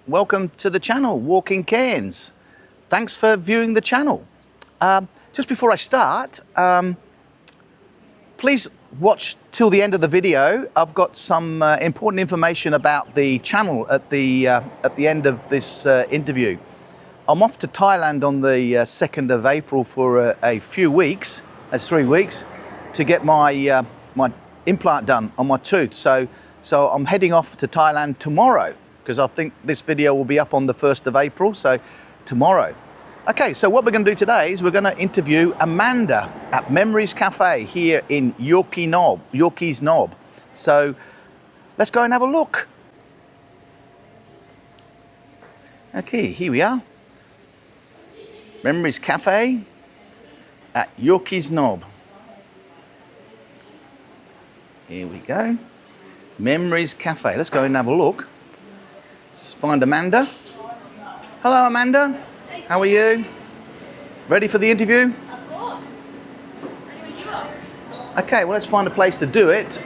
Welcome to the channel, Walking Cairns. Thanks for viewing the channel. Just before I start, please watch till the end of the video. I've got some important information about the channel at the end of this interview. I'm off to Thailand on the 2nd of April for a few weeks, that's 3 weeks, to get my my implant done on my tooth. So I'm heading off to Thailand tomorrow, because I think this video will be up on the 1st of April, so tomorrow. Okay, so what we're going to do today is we're going to interview Amanda at Memories Cafe here in Yorkeys Knob. So let's go and have a look. Okay, here we are. Memories Cafe at Yorkeys Knob. Here we go. Memories Cafe. Let's go and have a look. Let's find Amanda. Hello, Amanda. How are you? Ready for the interview? Of course. You are. Okay, well, let's find a place to do it.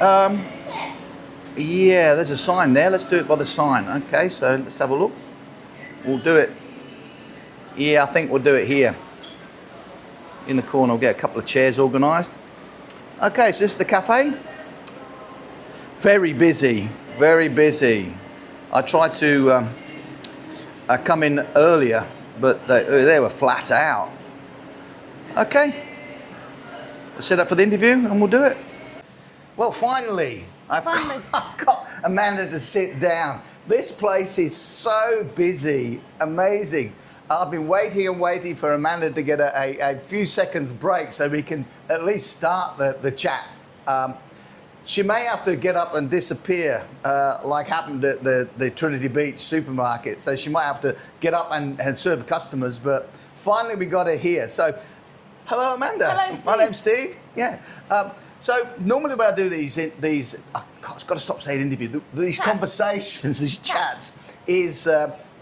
Yeah, there's a sign there. Let's do it by the sign. Okay, so let's have a look. We'll do it. Yeah, I think we'll do it here. In the corner, we'll get a couple of chairs organised. Okay, so this is the cafe. Very busy, very busy. I tried to come in earlier, but they were flat out. Okay, we'll set up for the interview and we'll do it. Well, finally, I've got Amanda to sit down. This place is so busy, amazing. I've been waiting and waiting for Amanda to get a few seconds break so we can at least start the chat. She may have to get up and disappear, like happened at the Trinity Beach supermarket. So she might have to get up and serve customers, but finally we got her here. So, hello, Amanda. Hello, Steve. My name's Steve. Yeah. So normally when I do these, I've got to stop saying interview. These conversations, these chats, is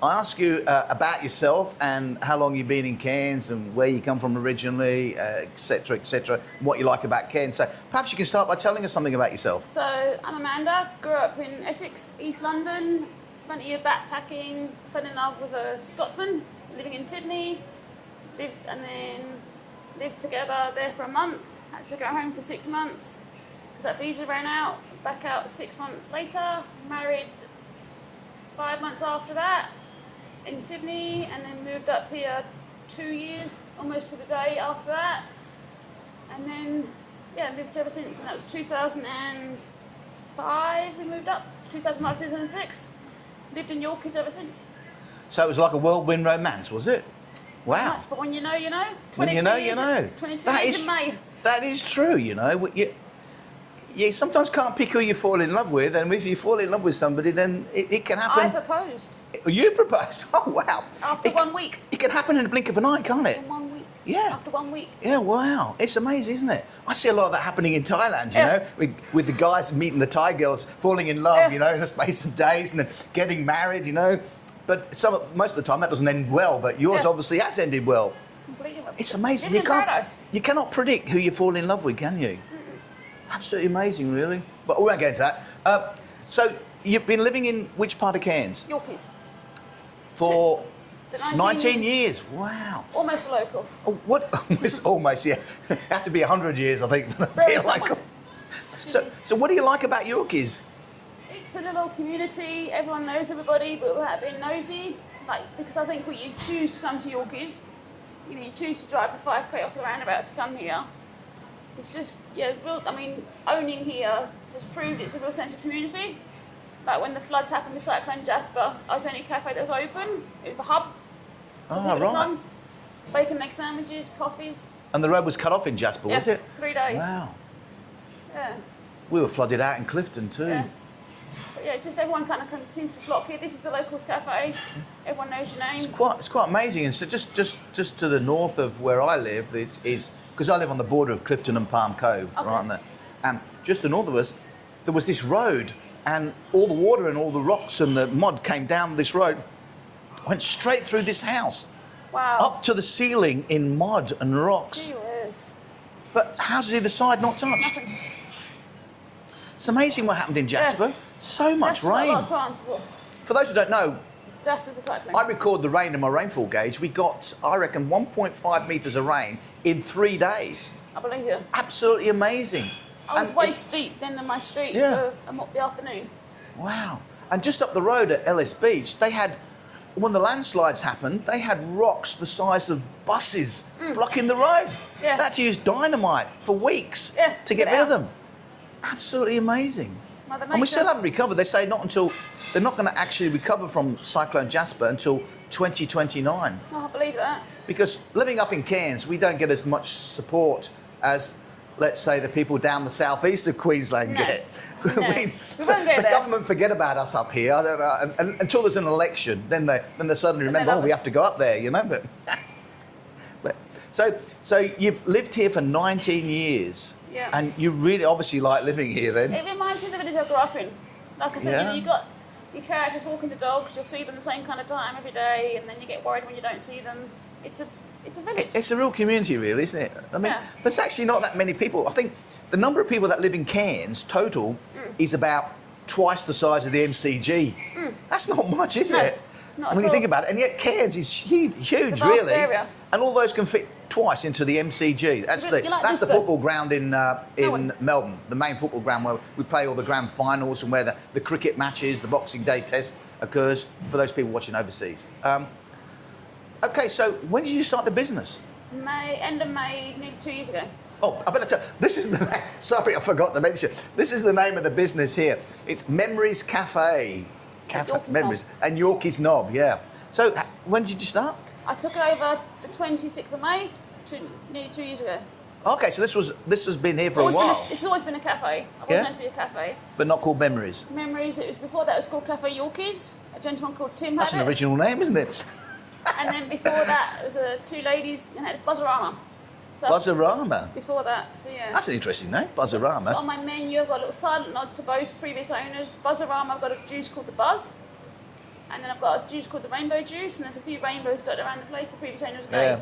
I ask you about yourself and how long you've been in Cairns and where you come from originally, etc., what you like about Cairns. So perhaps you can start by telling us something about yourself. So I'm Amanda, grew up in Essex, East London, spent a year backpacking, fell in love with a Scotsman living in Sydney, lived together there for a month, had to go home for 6 months because that visa ran out, back out 6 months later, married 5 months after that in Sydney, and then moved up here 2 years, almost to the day after that, and then lived here ever since, and that was 2005 we moved up, 2005, 2006, lived in Yorkeys ever since. So it was like a whirlwind romance, was it? Wow. Much, but when you know, you know. When you know, you know. 22 years in May. That is true, you know. You sometimes can't pick who you fall in love with, and if you fall in love with somebody, then it can happen. I proposed. You proposed? Oh, wow. After 1 week. It can happen in the blink of an eye, can't it? In 1 week. Yeah. After 1 week. Yeah, wow. It's amazing, isn't it? I see a lot of that happening in Thailand, you know, with the guys meeting the Thai girls, falling in love, you know, in a space of days, and then getting married, you know. But most of the time that doesn't end well, but yours obviously has ended well. Completely. It's amazing. You cannot predict who you fall in love with, can you? Absolutely amazing, really. But we won't get into that. So you've been living in which part of Cairns? Yorkeys. For 19 years. Wow. Almost a local. Oh, what? Almost, yeah. Have to be 100 years, I think, for Very be local. So what do you like about Yorkeys? It's a little community. Everyone knows everybody, but without being nosy. Because I think when you choose to come to Yorkeys, you choose to drive the 5k off the roundabout to come here. It's just, owning here has proved it's a real sense of community. Like when the floods happened with Cyclone Jasper, I was the only cafe that was open. It was the hub. Oh, right. Bacon egg sandwiches, coffees. And the road was cut off in Jasper, was it? 3 days. Wow. Yeah. We were flooded out in Clifton too. Yeah. But yeah, just everyone kind of seems to flock here. This is the locals cafe. Everyone knows your name. It's quite amazing. And so just to the north of where I live is because I live on the border of Clifton and Palm Cove, right on there. And just to the north of us, there was this road, and all the water and all the rocks and the mud came down this road, went straight through this house. Wow. Up to the ceiling in mud and rocks. Gee whiz. But houses either side not touched. Nothing. It's amazing what happened in Jasper. So much rain. A lot of transport. For those who don't know, Jasper's a cycling. I record the rain in my rainfall gauge. We got, I reckon, 1.5 metres of rain in 3 days. I believe you. Absolutely amazing. I was waist deep then in my street for the afternoon. Wow. And just up the road at Ellis Beach, they had, when the landslides happened, they had rocks the size of buses blocking the road. Yeah. They had to use dynamite for weeks to get rid of them. Absolutely amazing. And we still haven't recovered. They say they're not going to actually recover from Cyclone Jasper until 2029. Oh, I believe that. Because living up in Cairns, we don't get as much support as, let's say, the people down the southeast of Queensland get. No, we won't go the there. government forget about us up here. I don't know, and until there's an election, then they suddenly remember, we have to go up there, you know. But so you've lived here for 19 years, and you really obviously like living here. Then it reminds you of the village I grew up in. Like I said, you got your characters walking the dogs. You'll see them the same kind of time every day, and then you get worried when you don't see them. It's a village. It's a real community, really, isn't it? I mean, there's actually not that many people. I think the number of people that live in Cairns total is about twice the size of the MCG. That's not much, is it? Not when at you think all. about it. And yet Cairns is huge, vast really. area. And all those can fit twice into the MCG. That's the football ground in Melbourne, the main football ground where we play all the grand finals and where the cricket matches, the Boxing Day test occurs for those people watching overseas. Okay, so when did you start the business? End of May, nearly 2 years ago. Oh, I better tell. This is the. Sorry, I forgot to mention. This is the name of the business here. It's Memories Cafe. Yorkeys Memories Knob. and Yorkeys Knob. Yeah. So when did you start? I took it over the 26th of May, nearly 2 years ago. Okay, so this has been here for a while. It's always been a cafe. I was meant to be a cafe. But not called Memories. Memories. It was before that. It was called Cafe Yorkeys. A gentleman called Tim That's had an it. original name, isn't it? And then before that, it was two ladies and had Buzzarama. So Buzzarama. Before that, so yeah. That's an interesting name, Buzzarama. So on my menu, I've got a little silent nod to both previous owners. Buzzarama, I've got a juice called the Buzz. And then I've got a juice called the Rainbow Juice, and there's a few rainbows dotted around the place. The previous owners gave. Yeah.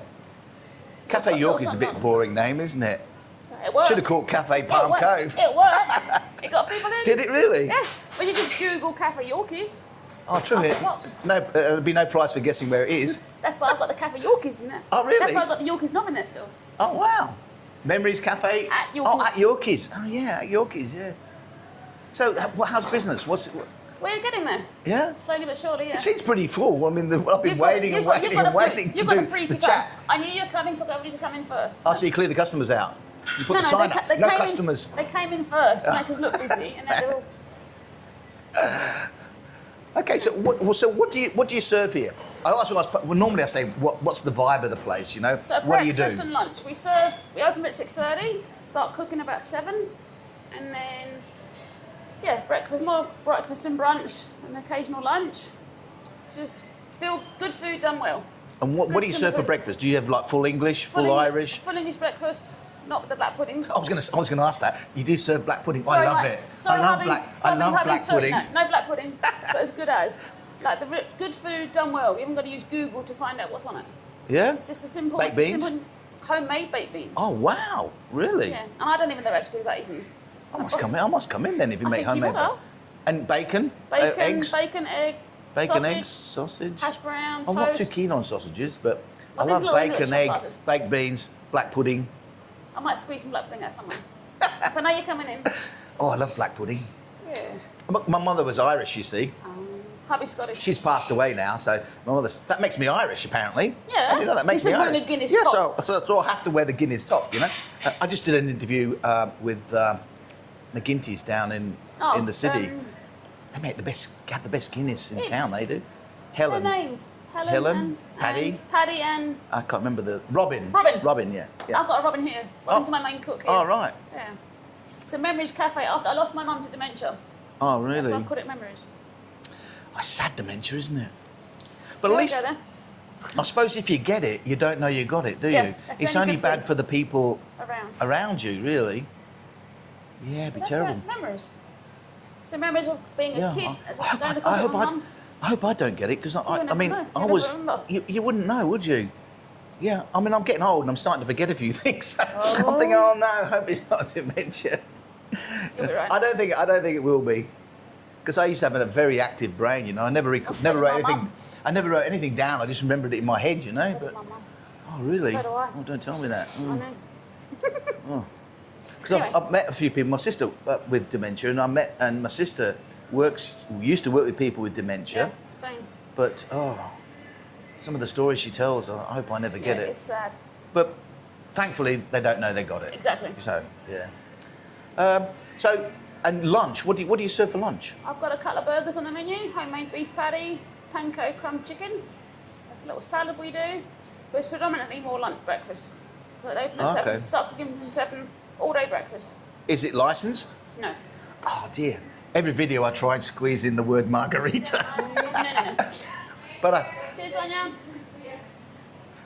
Cafe Yorkeys is a bit boring name, isn't it? So it worked. Should have called Cafe Palm Cove. It worked. It got people in. Did it really? Yeah. When you just Google Cafe Yorkeys. Oh, true. No, there'll be no prize for guessing where it is. That's why I've got the Cafe Yorkeys in there. Oh, really? That's why I've got the Yorkeys knob in there still. Oh, wow. Memories Cafe? At Yorkeys. Oh, at Yorkeys. Oh, yeah, at Yorkeys, yeah. So, how's business? We're getting there. Yeah? Slowly but surely, yeah. It seems pretty full. I mean, I've been waiting to You've got the do free the pick-up. chat. I knew you were coming, so I wanted to come in first. Oh, so you clear the customers out? You put the sign up, they no came customers. They came in first to make us look busy, and then they're all... Okay, so what do you serve here? Normally I say what's the vibe of the place, you know? So what do you do? breakfast and lunch. We open at 6:30, start cooking about 7, and then more breakfast and brunch, and occasional lunch. Just feel good food done well. And what do you serve for breakfast? Do you have like full English, full Irish? Full English breakast, not with the black pudding. I was gonna ask that. You do serve black pudding. Sorry, I love it. Sorry, I love black pudding. No black pudding, but as good as. Like the good food done well. We haven't got to use Google to find out what's on it. Yeah? It's just a simple, baked beans? homemade baked beans. Oh, wow. Really? Yeah, and I don't even know the recipe of that even. I must come in then if you make homemade. And bacon? Eggs? Bacon, egg, Bacon, sausage, eggs, sausage. hash brown, I'm toast. not too keen on sausages, but Well, I there's love little bacon, English egg, butters. baked beans, black pudding. I might squeeze some black pudding out somewhere. If I know you're coming in. Oh, I love black pudding. Yeah. My mother was Irish, you see. Hubby's Scottish. She's passed away now, so that makes me Irish, apparently. Yeah. How do you know that makes This me is wearing Irish? a Guinness yeah, top. So I have to wear the Guinness top, you know. I just did an interview with McGinty's down in the city. They make the best Guinness in town. They do. Helen. Their names. Helen, Paddy. Paddy and... I can't remember the... Robin. Robin, yeah. I've got a Robin here. Robin's my main cook here. Oh, right. Yeah. So Memories Cafe, after I lost my mum to dementia. Oh, really? That's why I called it Memories. Oh, sad dementia, isn't it? But at least, go there. I suppose if you get it, you don't know you got it, do Yeah, you? that's the It's only only good bad thing. for the people Around. you, really. Yeah, it'd be That's terrible. it, Memories. So memories of being a kid, as I going to the I concert with my hope mum. I hope I don't get it, because I never mean, know. I You'll was. never remember. You wouldn't know, would you? Yeah, I mean, I'm getting old and I'm starting to forget a few things. I'm thinking, oh no, I hope it's not dementia. You'll be right. I don't think it will be. because I used to have a very active brain, you know. I never wrote anything. I never wrote anything down. I just remembered it in my head, you know. So But did my mum. oh, really? So do I. Oh, don't tell me that. I know. Oh. Because Anyway. I've met a few people. My sister with dementia, and my sister used to work with people with dementia. Yeah, same. But some of the stories she tells, I hope I never get it. It's sad. But thankfully, they don't know they got it. Exactly. So yeah. And lunch. What do you serve for lunch? I've got a couple of burgers on the menu, homemade beef patty, panko crumb chicken. That's a little salad we do, but it's predominantly more lunch breakfast. So they open at 7, start cooking from 7, all day breakfast. Is it licensed? No. Oh dear. Every video I try and squeeze in the word margarita. No. But Cheers, Sonia.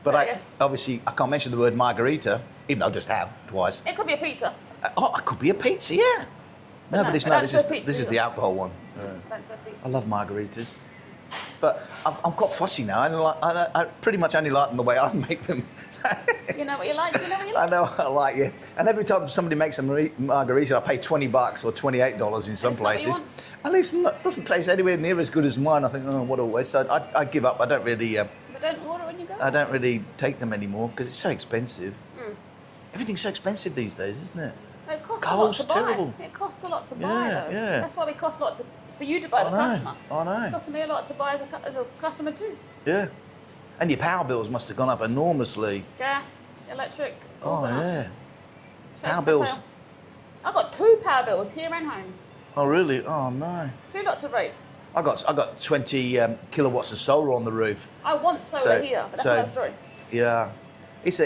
But obviously I can't mention the word margarita, even though I just have twice. It could be a pizza. It could be a pizza, yeah. But This is the alcohol one. Don't serve pizza. I love margaritas. But I'm quite fussy now. I pretty much only like them the way I make them. You know what you like? I know I like you. And every time somebody makes a margarita, I pay $20 or $28 in some places. And it doesn't taste anywhere near as good as mine. I think, oh, what a waste. So I give up. I don't really. But don't order when you go. I don't really take them anymore because it's so expensive. Everything's so expensive these days, isn't it? It costs Gold's a lot to terrible. buy. It costs a lot to buy, though. Yeah. That's why we cost a lot for you to buy the customer. I know. It's costing me a lot to buy as a customer too. Yeah. And your power bills must have gone up enormously. Gas, electric. Oh, yeah. Chase Power my bills. tail. I've got 2 power bills here and home. Oh, really? Oh, no. 2 lots of rates. I got 20 kilowatts of solar on the roof. I want solar here, but that's another story. Yeah. It's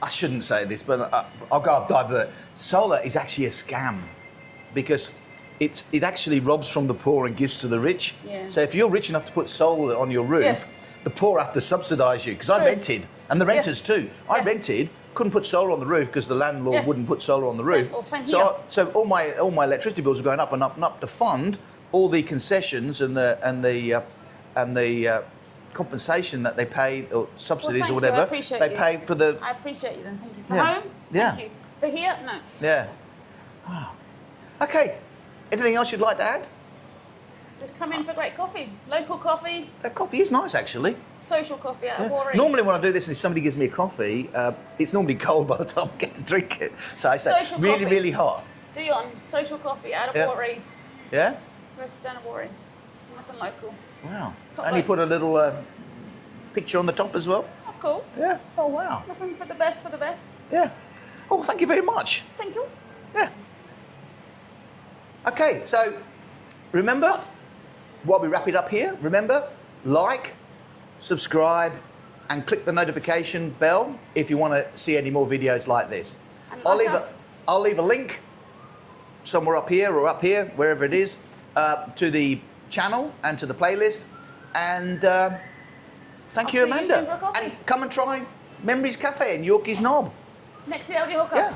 I shouldn't say this, but I'll divert. Solar is actually a scam because it actually robs from the poor and gives to the rich. Yeah. So if you're rich enough to put solar on your roof, the poor have to subsidise you. Because I rented, and the renters too. I rented, couldn't put solar on the roof because the landlord wouldn't put solar on the roof. Same here. So all my electricity bills were going up and up and up to fund all the concessions and the compensation that they pay, or subsidies or whatever. I appreciate they you. pay for the. I appreciate you then. Thank you. For Yeah. home? Yeah. Thank you. For here? No. Yeah. Wow. Okay. Anything else you'd like to add? Just come in for great coffee. Local coffee, That coffee is nice, actually. social coffee out of Warwick. Normally, when I do this and somebody gives me a coffee, it's normally cold by the time I get to drink it. So I say Social really, coffee. really hot. Dion, social coffee out of Yeah. Warwick. Yeah. Roasted down of Warwick. Nice and local. Wow. Top And you rate. put a little picture on the top as well. Of course. Yeah. Oh wow. Nothing for the best for the best. Yeah. Oh, thank you very much. Thank you. Yeah. Okay, so remember, while we wrap it up here, remember, like, subscribe, and click the notification bell if you want to see any more videos like this. And I'll like leave us. I'll leave a link somewhere up here or up here, wherever it is, to the channel and to the playlist. And thank you, see you Amanda. soon for a coffee. And come and try Memories Cafe in Yorkeys Knob. Next to the LD hooker. Yeah,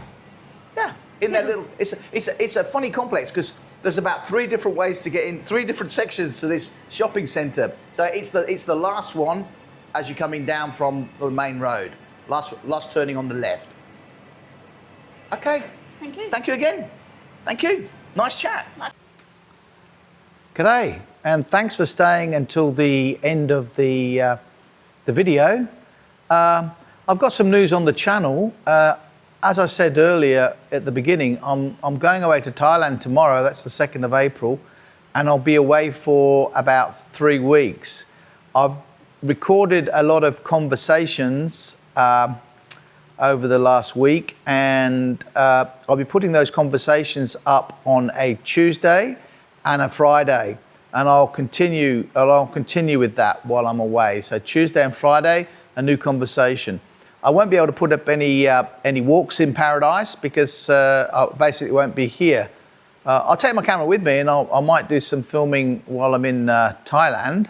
yeah. In that little, it's a funny complex because there's about 3 different ways to get in, 3 different sections to this shopping centre. So it's the last one as you're coming down from the main road. Last turning on the left. Okay. Thank you. Thank you again. Thank you. Nice chat. G'day, and thanks for staying until the end of the video. I've got some news on the channel. As I said earlier at the beginning, I'm going away to Thailand tomorrow. That's the 2nd of April, and I'll be away for about 3 weeks. I've recorded a lot of conversations over the last week, and I'll be putting those conversations up on a Tuesday and a Friday, and I'll continue with that while I'm away. So Tuesday and Friday, a new conversation. I won't be able to put up any walks in paradise because I basically won't be here. I'll take my camera with me, and I might do some filming while I'm in Thailand,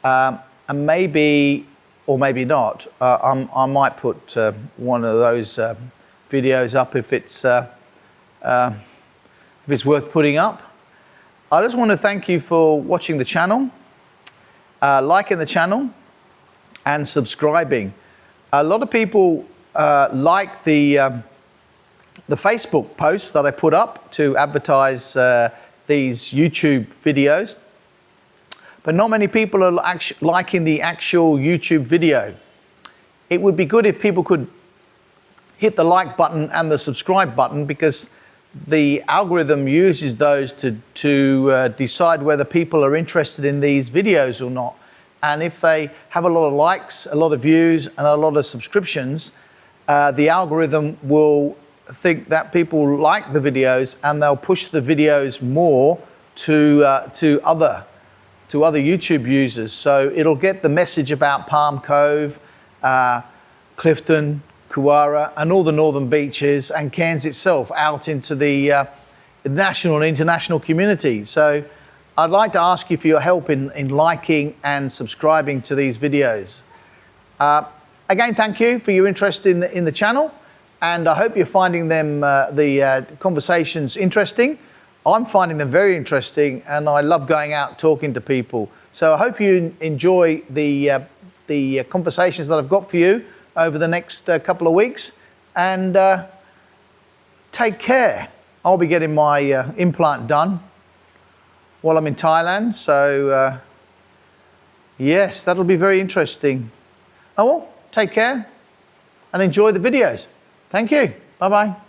and maybe, or maybe not, I might put one of those videos up if it's worth putting up. I just want to thank you for watching the channel, liking the channel, and subscribing. A lot of people like the Facebook posts that I put up to advertise these YouTube videos, but not many people are liking the actual YouTube video. It would be good if people could hit the like button and the subscribe button, because the algorithm uses those to decide whether people are interested in these videos or not. And if they have a lot of likes, a lot of views, and a lot of subscriptions, the algorithm will think that people like the videos, and they'll push the videos more to other YouTube users. So it'll get the message about Palm Cove, Clifton, Kuara, and all the northern beaches, and Cairns itself out into the national and international community. So I'd like to ask you for your help in liking and subscribing to these videos. Again, thank you for your interest in the channel, and I hope you're finding them the conversations interesting. I'm finding them very interesting, and I love going out talking to people. So I hope you enjoy the conversations that I've got for you over the next couple of weeks, and take care. I'll be getting my implant done while I'm in Thailand, so yes, that'll be very interesting. Oh well, take care and enjoy the videos. Thank you. Bye-bye.